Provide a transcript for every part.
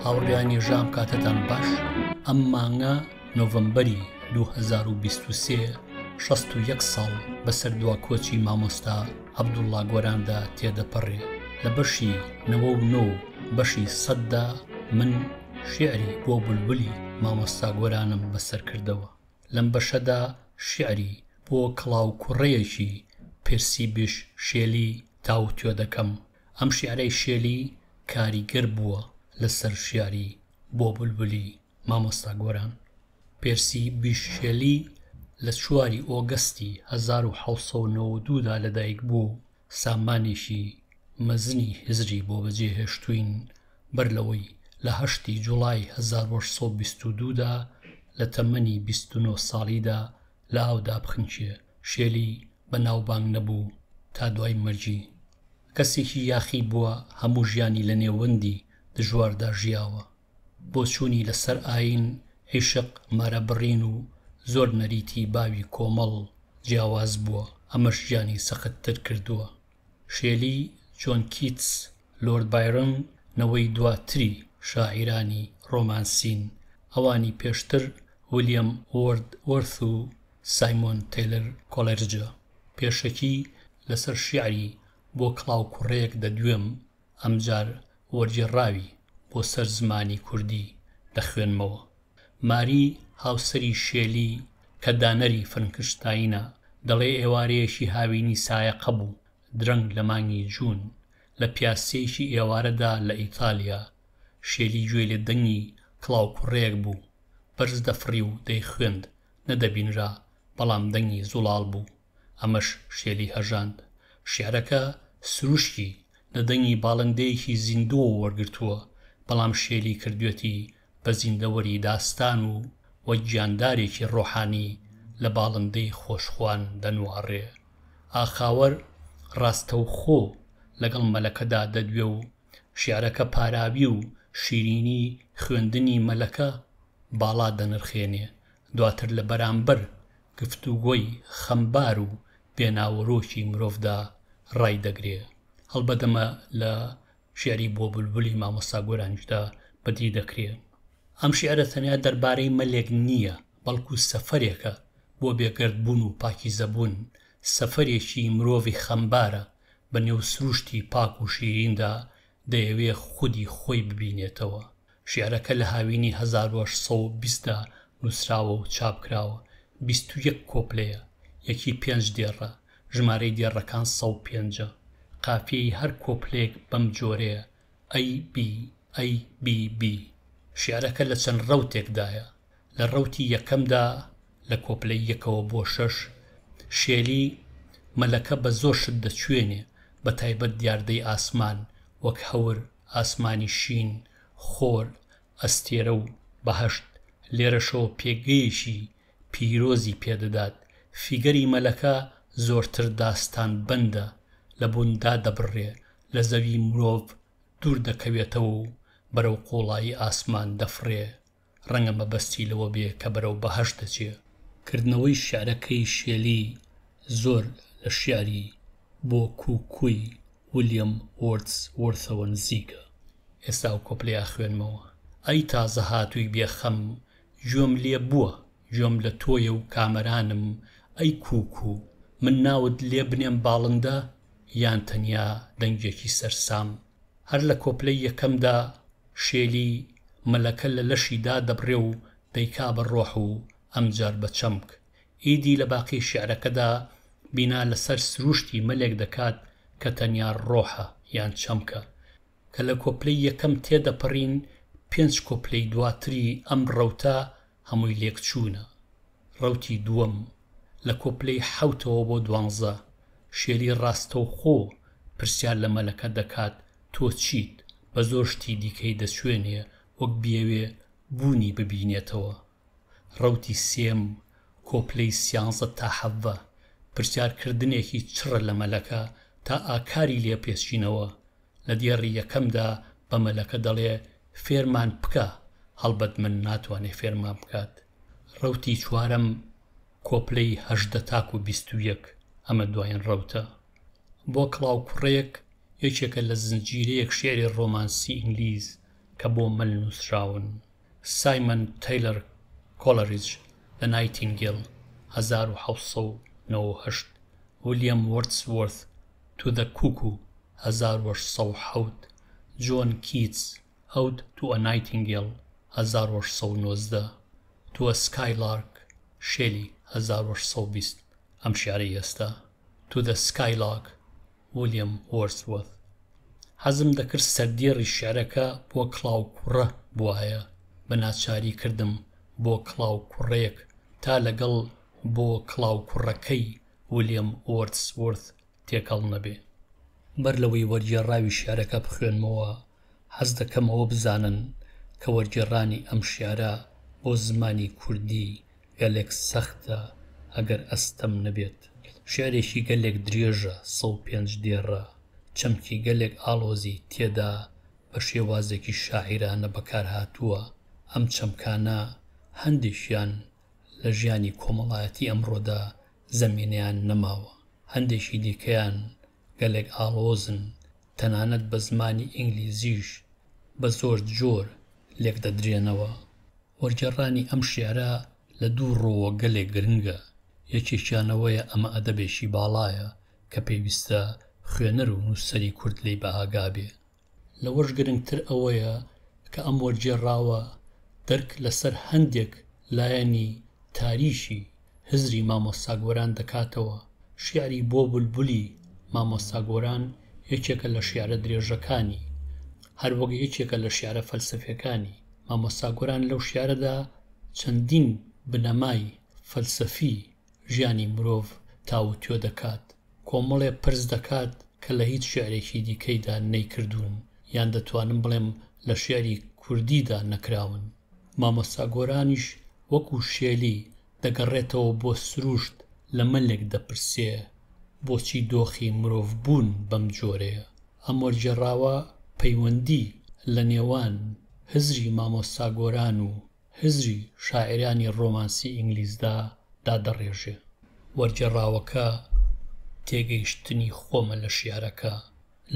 هاوڕێیانی ژام کاتتان باش. ئەم مانگە نۆڤەمبەری 2023 61 ساڵ بەسەر دوا کۆچی مامۆستا عەبدوڵڵا گۆراندا تێدەپەڕێ. لە بەشی 99 بەشی 100دا من شیعری بۆ بولبولی مامۆستا گۆرانم بەسەر کردەوە. لەم بەشەدا شیعری بۆ کڵاو کوڕەیەکی پێرسیبش شێلی تاوتوێ دەکەم. ئەم شیعرەی شێلی کاریگەر بووە لەسەر شیعری بۆ بولبولی مامۆستا گۆران. پێرسیبش شێلی لە 4 ئۆگەستی 1792دا لەدایک بوو. سامانێکی مەزنی هزری بۆ بەجێهێشتووین بەر لەوەی لە 8 جوڵای 1822دا لە تەمەنی 29 ساڵیدا لە ئاودا بخنچێ. شێلی بەناوبانگ نەبوو تا دوای مەرجی. کەسێکی یاخی بووە هەموو ژیانی لە نێوەندی دژواردا ژیاوە. بۆ چوونی لەسەر ئاین، عیشق، مارەبڕین و زۆر نەریتی باوی کۆمەڵ جیاواز بووە. ئەمەش ژیانی سەختتر کردووە. شێلی، جۆن کیتس، لۆرد بایرن نەوەی دواتری شاعیرانی ڕۆمانسین. ئەوانی پێشتر ویلیەم وۆردوەرث و سایمۆن تەیلەر کۆلێرجە. پێشەکی لەسەر شیعری بۆ کڵاو کوڕەیەک دەدوێم، ئەمجار وەرگێڕاوی بۆ سەر زمانی کوردی دەخوێنمەوە. ماری هاوسەری شێلی کە دانەری فرەنکشتاینە دەڵێ ئێوارەیەکی هاوینی سایەقە بوو درەنگ لە مانگی جوون لە پیاسەیەکی ئێوارەدا لە ئیتالیا. شێلی گوێ لێ دەنگی کڵاو کوڕەیەک بوو، بەرز دەفڕی و دەیخوێند، نەدەبینرا، بەڵام دەنگی زوڵاڵ بوو. ئەمەش شێلی هەژاند. شیعرەکە سروشتی لە دەنگی باڵندەیەکی زیندووە وەرگرتووە، بەڵام شێلی کردوێتی بە زیندەوەری داستان و وە گیاندارێکی ڕۆحانی لە باڵندەی خۆشخوان دەنوارێ. ئاخاوەر ڕاستەوخۆ لەگەڵ مەلەکەدا دەدوێ و شیعرەکە پاراوی و شیرینی خوێندنی مەلەکە باڵا دەنرخێنێ. دواتر لە بەرامبەر گفتوگۆی خەمبار و بێناوەڕۆکی مرۆڤدا ڕای دەگرێ. هەڵبەدەمە لە شیعری بۆ بولبولی مامۆستا گۆرانیشدا بەدی دەکرێ. ئەم شیعرە تەنیا دەربارەی مەلێک نییە، بەڵکو سەفەرێکە بۆ بێگەردبوون و پاکیزەبوون. سەفەرێکی مرۆڤی خەمبارە بە نێو سروشتی پاک و شیریندا دەیەوێ خودی خۆی ببینێتەوە. شیعرەکە لە هاوینی 1820دا نووسراوە و چاپکراوە. 21 کۆپلەیە، یەکی 5 دێڕە، ژمارەی دێڕەکان 105. قافیەی هەر کۆپلێک بەم جۆرەیە: ABABB. شیعرەکە لە چەند ڕەوتێکدایە. لە ڕەوتی یەکەمدا لە کۆپلەی 1ەوە بۆ 6 شێلی مەلەکە بە زۆر شت دەچوێنێ، بە تایبەت دیاردەی ئاسمان وەک هەور، ئاسمانی شین، خۆر، ئەستێرە و بەهەشت. لێرەشەوە پێگەیەکی پیرۆزی پێدەدات. فیگەری مەلەکە زۆرتر داستان بەندە، لە بووندا دەبڕێ، لە زەوی مرۆڤ دوور دەکەوێتەوە و بەرەو قوڵایی ئاسمان دەفڕێ. ڕەنگە مەبەستی لەوە بێ کە بەرەو بەهەشت دەچێ. کردنەوەی شیعرەکەی شێلی زۆر لە شیعری بۆ کووکووی ویلیەم وۆردوەرثەوە نزیکە. ئێستا ئەو کۆپلەیە خوێنمەوە. ئەی تازە هاتووی بێخەم، گوێم لێ بووە، گوێم لە تۆیە و کامەرانم. ئەی کووکوو، من ناوت لێ بنێم باڵندە یان تەنیا دەنگێکی سەرسام. هەر لە کۆپلەی یەکەمدا شێلی مەلەکە لە لەشیدا دەبڕێ و دەیکا بە ڕۆح و ئەمجار بە چەمک. ئیدی لە باقی شیعرەکەدا بینا لەسەر سروشتی مەلێک دەکات کە تەنیا ڕۆحە یان چەمکە. کە لە کۆپلەی یەکەم تێدەپەڕین، 5 کۆپلەی دواتری ئەم ڕەوتە هەمووی لێکچوونە. ڕەوتی دووەم لە کۆپلەی 7ەوە بۆ 12 شێلی ڕاستەوخۆ پرسیار لە مەلەکە دەکات: تۆ چیت؟ بە زۆر شتی دیکەی دەچوێنێ وەک بیەوێ بوونی ببینێتەوە. ڕەوتی سێم کۆپلەی 13 تا 17 پرسیارکردنێکی چڕە لە مەلەکە تا ئاکاری لێ پێچینەوە. لە دێڕی یەکەمدا بە مەلەکە دەڵێ: فێرمان بکە، هەڵبەت من ناتوانێ فێرمان بکات. ڕەوتی چوارەم کۆپلەی 18 تاکو 21 ئەمە دوایین ڕەوتە. بۆ کڵاو کوڕەیەک یەکێکە لە زنجیرەیەک شێعری ڕۆمانسی ئینگلیز کە بۆ مەل نووسراون. سایمن تەیلەر کۆلەریج The Nightingale 1798 ویلیام وەردسوۆرث To the Cuckoo 1807 جۆن کیتس Ode to a Nightingale 1819 To a Skylark شێلی 1820 ئەم شیعرەی ئێستا To the Skylark ویلیام وەردسوۆرث. حەزم دەکرد سەردێڕی شیعرەکە بۆ کڵاو کوڕە بوایە، بە ناچاری کردم بۆ کڵاو کوڕێک تا لەگەڵ بۆ کڵاو کوڕەکەی ویلیام وەردسوۆرث تێکەڵ نەبێ. بەر لەوەی وەرگێڕاوی شیعرەکە بخوێنمەوە حەز دەکەمەوە بزانن کە وەرگێڕانی ئەم شیعرە بۆ زمانی کوردی گەلێک سەختە ئەگەر ئەستەم نەبێت. شیعرێکی گەلێک درێژە 105 دێڕە، چەمکی گەلێک ئاڵۆزی تێدا بە شێوازێکی شاعیرانە بەکارهاتووە. ئەم چەمکانە هەندێکیان لە ژیانی کۆمەڵایەتی ئەمڕۆدا زەمینەیان نەماوە، هەندێکی دیکەیان گەلێک ئاڵۆزن، تەنانەت بە زمانی ئینگلیزیش بە زۆر جۆر لێک دەدرێنەوە. وەرگێڕانی ئەم شیعرە لە دوو ڕۆوە گەلێک گرنگە. یەکێکیانەوەیە ئەمە ئەدەبێکی باڵایە کە پێویستە خوێنەر و نووسەری کورد لێی بەئاگا بێ. لەوەش گرنگتر ئەوەیە کە ئەم وەرگێڕاوە دەرک لەسەر هەندێک لایەنی تاریشی هزری مامۆستا گۆران دەکاتەوە. شیعری بۆ بولبولی مامۆستا گۆران یەکێکە لە شیعرە درێژەکانی، هەروەک یەکێکە لە شیعرە فەلسەفیەکانی. مامۆستا گۆران لەو شیعرەدا چەندین بنەمای فەلسەفی ژیانی مرۆڤ تاوتوێ دەکات، کۆمەڵێ پرس دەکات کە لە هیچ شیعرێکی دیکەیدا نەیکردوون یان دەتوانم بڵێم لە شیعری کوردیدا نەکراون. مامۆستا گۆرانیش وەکو شێلی دەگەڕێتەوە بۆ سروشت لە مەلێک دەپرسێ بۆچی دۆخی مرۆڤ بوون بەم جۆرەیە. ئەم وەرگێڕاوە پەیوەندی لە نێوان هزری مامۆستا گۆران و هزری شاعرانی ڕۆمانسی ئینگلیزدا دادەڕێژێ. وەرگێڕاوەکە تێگەیشتنی خۆمە لە شیعرەکە.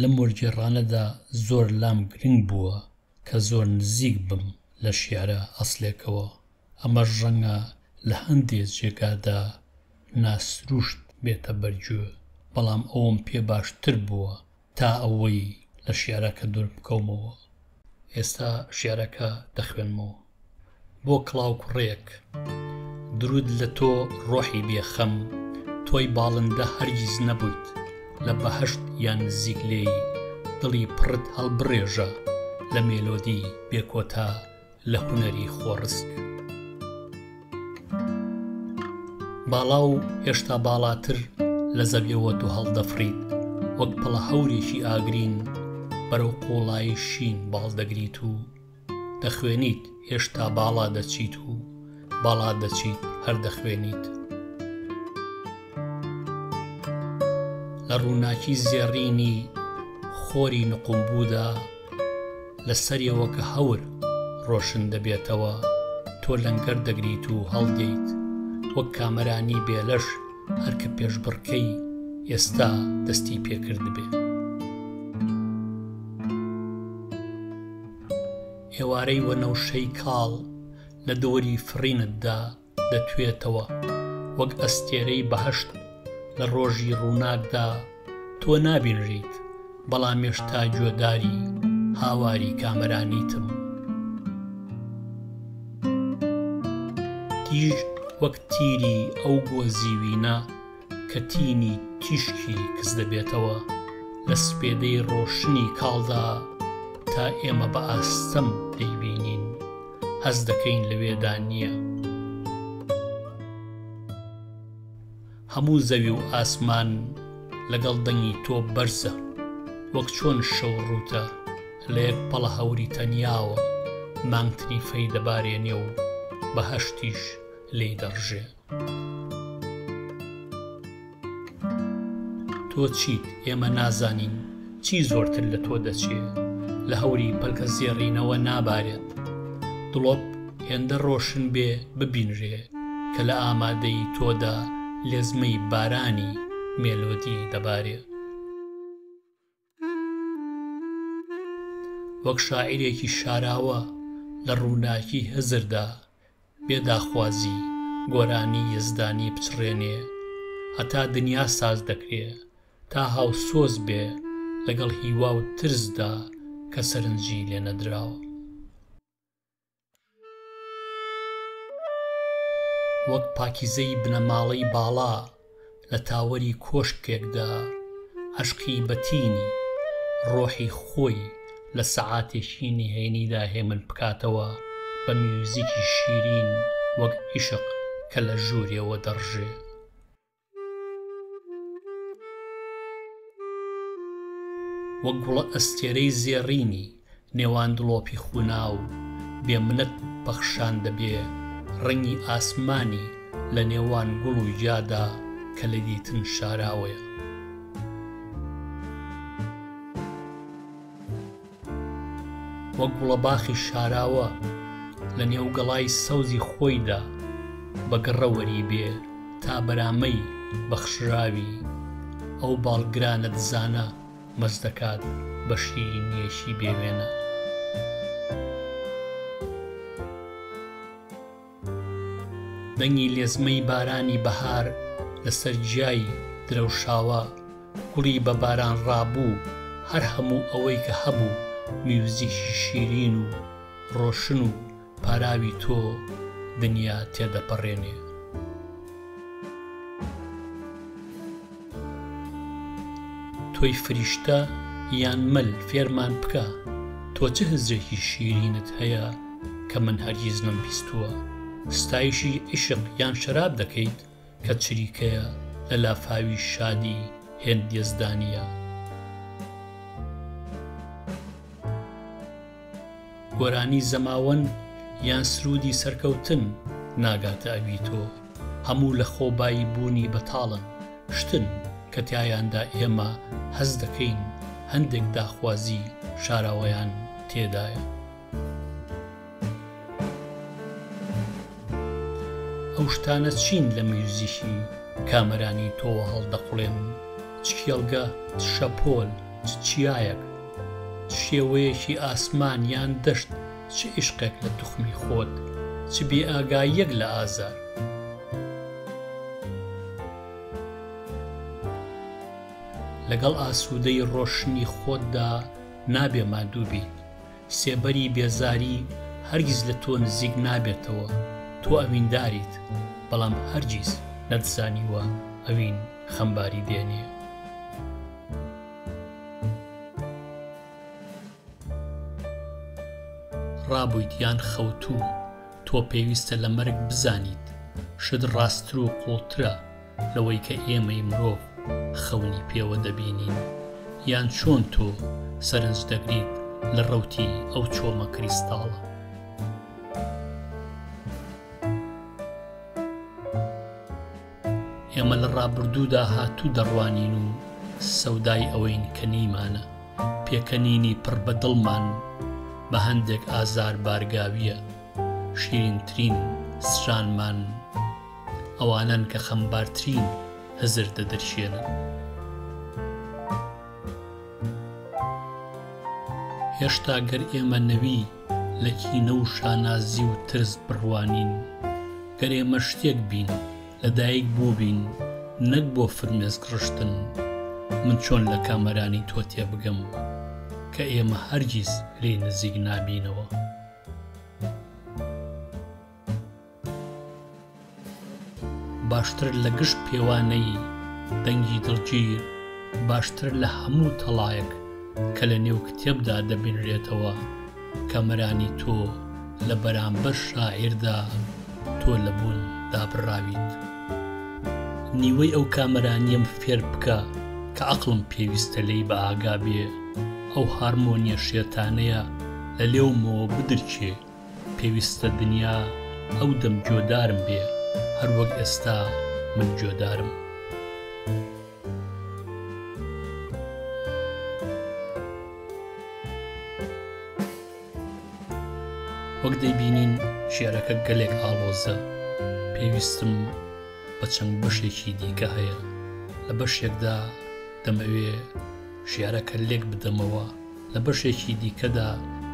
لەم وەرگێڕانەدا زۆر لام گرنگ بووە کە زۆر نزیک بم لە شیعرە ئەسڵێکەوە. ئەمەش ڕەنگە لە هەندێک جێگادا ناسروشت بێتە بەرگوێ، بەڵام ئەوم پێ باشتر بووە تا ئەوەی لە شیعرەکە دوور بکەومەوە. ئێستا شیعرەکە دەخوێنمەوە. بۆ کڵاو کوڕێک. درود لە تۆ ڕۆحی بێخەم، تۆی باڵندە هەرگیز نەبوویت، لە بەهەشت یان نزیک لێی دڵی پڕت هەڵبڕێژە لە مێلۆدی بێکۆتا لە هونەری خۆڕسک. باڵا و هێشتا باڵاتر لە زەویەوە تو هەڵدەفڕیت، وەک پڵە هەورێکی ئاگرین بەرەو قۆڵایی شین باڵدەگریت و دەخوێنیت هێشتا باڵا دەچیت و باڵا دەچیت هەر دەخوێنیت. لە ڕووناکی زێڕینی خۆری نقمبوودا لە سەریەوە کە هەور ڕۆشن دەبێتەوە، تۆ لەنگەر دەگریت و هەڵدەیت وەک کامەرانی بێلەش هەر کە پێشبڕکەی ئێستا دەستی پێکرد بێ. ئێوارەی وەنەوشەی کاڵ لە دۆری فڕینتدا دەتوێتەوە، وەک ئەستێرەی بەهەشت لە ڕۆژی ڕووناکدا تۆ نابینریت، بەڵام هێشتا گوێداری هاواری کامەرانیتم. تیژ وەک تیری ئەو گۆزیوینە کە تینی تیشکی کەس دەبێتەوە لە سپێدەی ڕۆشنی کاڵدا، تا ئێمە بە ئاستەم دەیبینین، هەز دەکەین لەوێدا نییە. هەموو زەوی و ئاسمان لەگەڵ دەنگی تۆ بەرزە، وەک چۆن شەو ڕوتە لە یەک پەڵە هەوری تەنیاوە، مانگتنی فەی دەبارێنێ و بەهەشتیش لێی دەڕژێ. تۆ چیت ئێمە نازانین، چی زۆرتر لە تۆ دەچێ، لە هەوری پەلکە زێڕینەوە نابارێت. دڵۆپ هێندە ڕۆشن بێ ببینرێ کە لە ئامادەی تۆدا لێزمەی بارانی مێلۆدی دەبارێ. وەک شاعیرێکی شاراوە لە ڕووناکی هەزردا بێداخوازی گۆرانی یزدانی بچڕێنێ هەتا دنیا ساز دەکرێ تا هاوسۆز بێ لەگەڵ هیوا و ترسدا کە سەرنجی لێ نەدراوە. وەک پاکیزەی بنەماڵەی باڵا لە تاوەری کۆشکێکدا عەشقی بەتینی ڕۆحی خۆی لە سەعاتێکی نهێنیدا هێمن بکاتەوە بە میوزیکی شیرین وەک عیشق کە لە ژوورێەوە دەڕژێ. وەک گوڵە ئەستێرەی زێڕینی نێوان دڵۆپی خوناو بێمنەت بەخشان دەبێ ڕەنگی ئاسمانی لە نێوان گوڵ و جادا کە لە دیتن شاراوەیە. وەک گوڵە باخی شاراوە لە نێو گەڵای سەوزی خۆیدا بە گەڕەوەری بێ تا بەرامەی بەخشراوی ئەو باڵگرانە دزانە مەز دەکات بە شیرینیەشی بێوێنە. دەنگی لێزمەی بارانی بەهار لەسەر جیای درەوشاوە گوڵی بە باران ڕابوو هەر هەموو ئەوەی کە هەبوو میوزیکی شیرین و ڕۆشن و پاراوی تۆ دنیا تێدەپەڕێنێ. تۆی فریشتە یان مەل فێرمان بکە تۆ چه هزرێکی شیرینت هەیە کە من هەرگیز نەمبیستووە. ستایشی عیشق یان شەراب دەکەیت کە چریکەیە لە لافاوی شادی هێند یزدانیە. گۆرانی زەماوەند یان سرودی سەرکەوتن ناگاتە ئەوی تۆ هەموو لە خۆبایی بوونی بەتاڵن شتن کە تایاندا ئێمە هەز دەکەین هەندێک داخوازی شاراوەیان تێدایە. ئەو شتانە چین لە میوزیکی کامەرانی تۆوە هەڵدەقوڵێن چ کێڵگە چ شەپۆل چ چیایەک چ شێوەیەکی ئاسمان یان دەشت چ عیشقێک لە توخمی خۆت چ بێئاگاییەک لە ئازار. لەگەڵ ئاسوودەی ڕۆشنی خۆتدا نابێ مادوو بیت سێبەری بێزاری هەرگیز لە تۆ نزیک نابێتەوە. تۆ ئەوینداریت بەڵام هەرگیز نەتزانیوە ئەوین خەمباری دێنێ. ڕابوویت یان خەوتوو تۆ پێویستە لە مەرگ بزانیت شت ڕاستتر و قوڵترە لەوەی کە ئێمەی مرۆڤ خەونی پێوە دەبینین یان چۆن تۆ سەرنج دەگریت لە ڕەوتی ئەو چۆمە کریستاڵە. ئێمە لە ڕابردوودا هاتوو دەڕوانین و سەودای ئەوەین کە نیمانە پێکەنینی پڕ بە دڵمان بە هەندێک ئازار بارگاویە شیرینترین سرانمان ئەوانن کە خەمبارترین هەزر دەدەرشێنن. هێشتا گەر ئێمە نەوی لە کینە و شانازی و ترس بڕوانین گەر ئێمە شتێک بین لەدایک بووبین نەک بۆ فرمێسک ڕشتن من چۆن لە کامەرانی تۆ تێبگەم کە ئێمە هەرگیز لێ نزیک نابینەوە. باشتر لە گشت پێوانەی دەنگی دڵگیر باشتر لە هەموو تەڵایەک کە لە نێو کتێبدا دەبینرێتەوە کامەرانی تۆ لە بەرامبەر شاعیردا تۆ لە بوون دابڕاویت. نیوەی ئەو کامەرانیم فێر بکە کە عەقڵم پێویستە لێی بە ئاگا بێ ئەو هارمۆنیە شێتانەیە لە لێومەوە بدرچێ پێویستە دنیا ئەو دەم جۆدارم بێ هەر وەک ئێستا من جۆدارم. وەک دەیبینین شێعرەکە گەلێک ئاڵۆزە پێویستم بە چەند بەشێکی دیکە هەیە لە بەشێکدا دەمەوێ شێعرەکە لێک بدەمەوە لە بەشێکی دیکەدا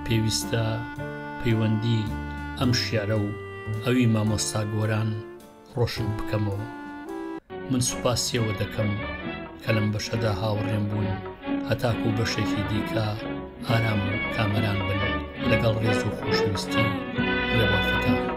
پێویستە پەیوەندی ئەم شێعرە و ئەوی مامۆستا گۆران ڕۆشن بکەمەوە. من سوپاسیەوە دەکەم کە لەم بەشەدا هاوڕێم بوون هەتاکو بەشێکی دیکە ئارام و کامەران بن لەگەڵ ڕێز و خۆشەویستی ڕێبافەکە.